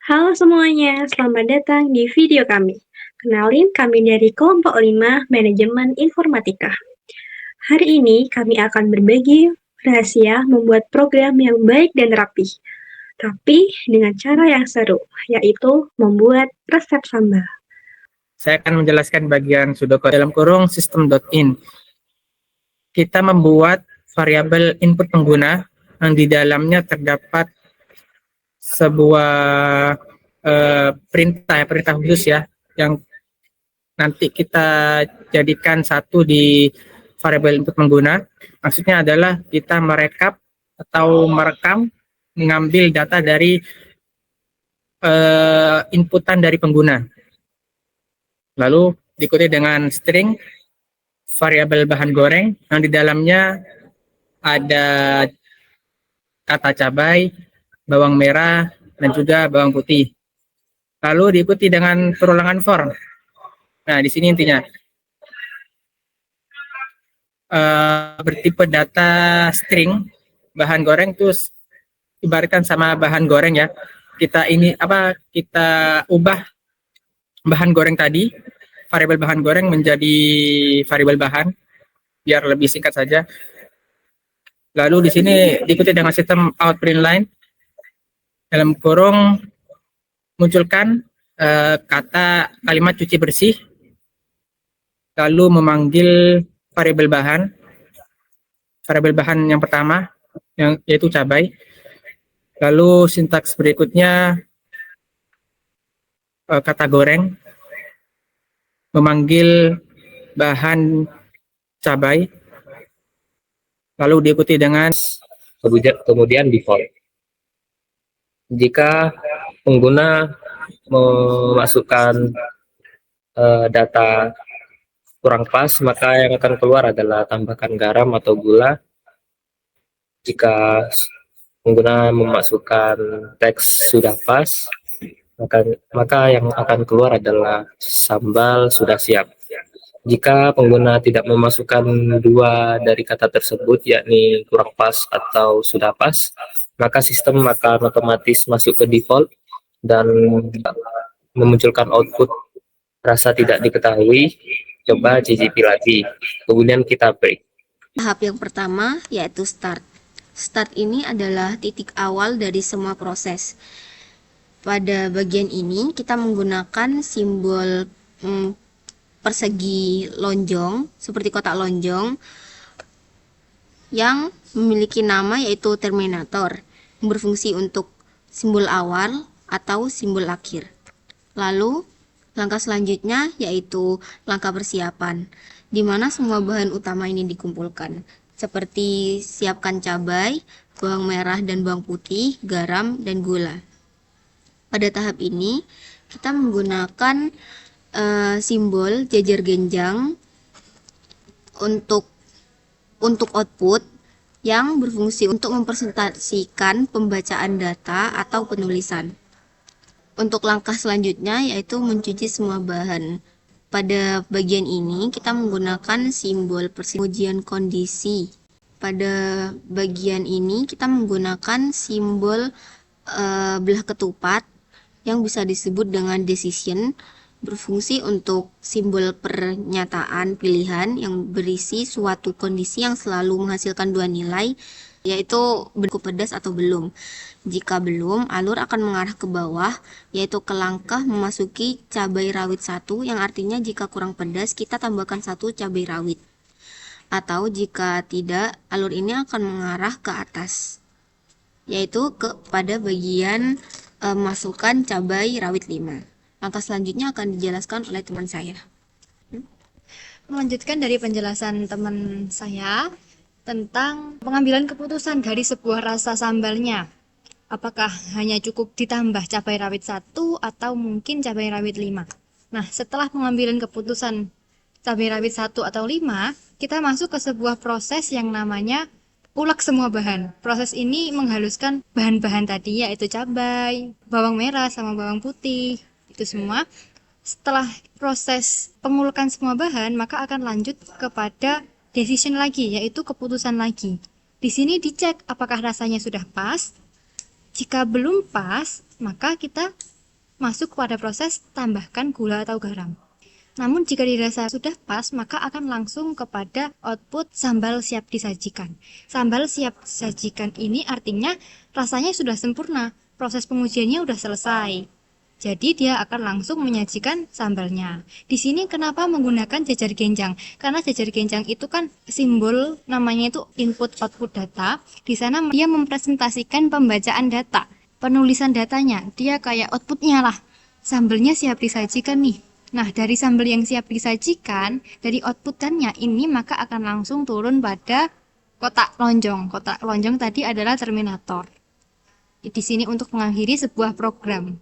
Halo semuanya, selamat datang di video kami. Kenalin, kami dari kelompok 5 Manajemen Informatika. Hari ini kami akan berbagi rahasia membuat program yang baik dan rapi, tapi dengan cara yang seru, yaitu membuat resep sambal. Saya akan menjelaskan bagian pseudocode dalam kurung system.in. Kita membuat variabel input pengguna yang di dalamnya terdapat sebuah perintah khusus ya, yang nanti kita jadikan satu di variabel input pengguna. Maksudnya adalah kita merekap atau merekam, mengambil data dari inputan dari pengguna. Lalu diikuti dengan string variabel bahan goreng yang di dalamnya ada kata cabai, bawang merah, dan juga bawang putih. Lalu diikuti dengan perulangan for. Nah, di sini intinya bertipe data string bahan goreng itu ibaratkan sama bahan goreng ya. Kita ubah bahan goreng tadi, variabel bahan goreng menjadi variabel bahan biar lebih singkat saja. Lalu di sini diikuti dengan sistem out print line dalam kurung munculkan kata kalimat cuci bersih, lalu memanggil variabel bahan yang pertama yaitu cabai. Lalu sintaks berikutnya kata goreng, memanggil bahan cabai, lalu diikuti dengan kemudian default. Jika pengguna memasukkan data kurang pas, maka yang akan keluar adalah tambahkan garam atau gula. Jika pengguna memasukkan teks sudah pas, maka yang akan keluar adalah sambal sudah siap. Jika pengguna tidak memasukkan dua dari kata tersebut, yakni kurang pas atau sudah pas, maka sistem akan otomatis masuk ke default dan memunculkan output rasa tidak diketahui. Coba cicipi lagi, kemudian kita break. Tahap yang pertama yaitu start. Start ini adalah titik awal dari semua proses. Pada bagian ini kita menggunakan simbol persegi lonjong seperti kotak lonjong yang memiliki nama yaitu terminator, yang berfungsi untuk simbol awal atau simbol akhir. Lalu langkah selanjutnya yaitu langkah persiapan, di mana semua bahan utama ini dikumpulkan, seperti siapkan cabai, bawang merah dan bawang putih, garam, dan gula. Pada tahap ini, kita menggunakan simbol jajar genjang untuk output yang berfungsi untuk mempresentasikan pembacaan data atau penulisan. Untuk langkah selanjutnya yaitu mencuci semua bahan. Pada bagian ini kita menggunakan simbol pengujian kondisi. Pada bagian ini kita menggunakan simbol belah ketupat yang bisa disebut dengan decision, berfungsi untuk simbol pernyataan pilihan yang berisi suatu kondisi yang selalu menghasilkan dua nilai, yaitu cukup pedas atau belum. Jika belum, alur akan mengarah ke bawah, yaitu ke langkah memasuki cabai rawit 1, yang artinya jika kurang pedas kita tambahkan 1 cabai rawit. Atau jika tidak, alur ini akan mengarah ke atas, yaitu pada bagian masukkan cabai rawit 5. Langkah selanjutnya akan dijelaskan oleh teman saya. Melanjutkan dari penjelasan teman saya tentang pengambilan keputusan dari sebuah rasa sambalnya. Apakah hanya cukup ditambah cabai rawit 1 atau mungkin cabai rawit 5? Nah, setelah pengambilan keputusan cabai rawit 1 atau 5, kita masuk ke sebuah proses yang namanya ulek semua bahan. Proses ini menghaluskan bahan-bahan tadi, yaitu cabai, bawang merah, sama bawang putih. Itu semua. Setelah proses pengulekan semua bahan, maka akan lanjut kepada decision lagi, yaitu keputusan lagi. Di sini dicek apakah rasanya sudah pas. Jika belum pas, maka kita masuk pada proses tambahkan gula atau garam. Namun jika dirasa sudah pas, maka akan langsung kepada output sambal siap disajikan. Sambal siap disajikan ini artinya rasanya sudah sempurna, proses pengujiannya sudah selesai. Jadi dia akan langsung menyajikan sambalnya. Di sini kenapa menggunakan jajar genjang? Karena jajar genjang itu kan simbol, namanya itu input output data. Di sana dia mempresentasikan pembacaan data, penulisan datanya. Dia kayak outputnya lah. Sambalnya siap disajikan nih. Nah, dari sambal yang siap disajikan, dari outputannya ini maka akan langsung turun pada kotak lonjong. Kotak lonjong tadi adalah terminator. Di sini untuk mengakhiri sebuah program.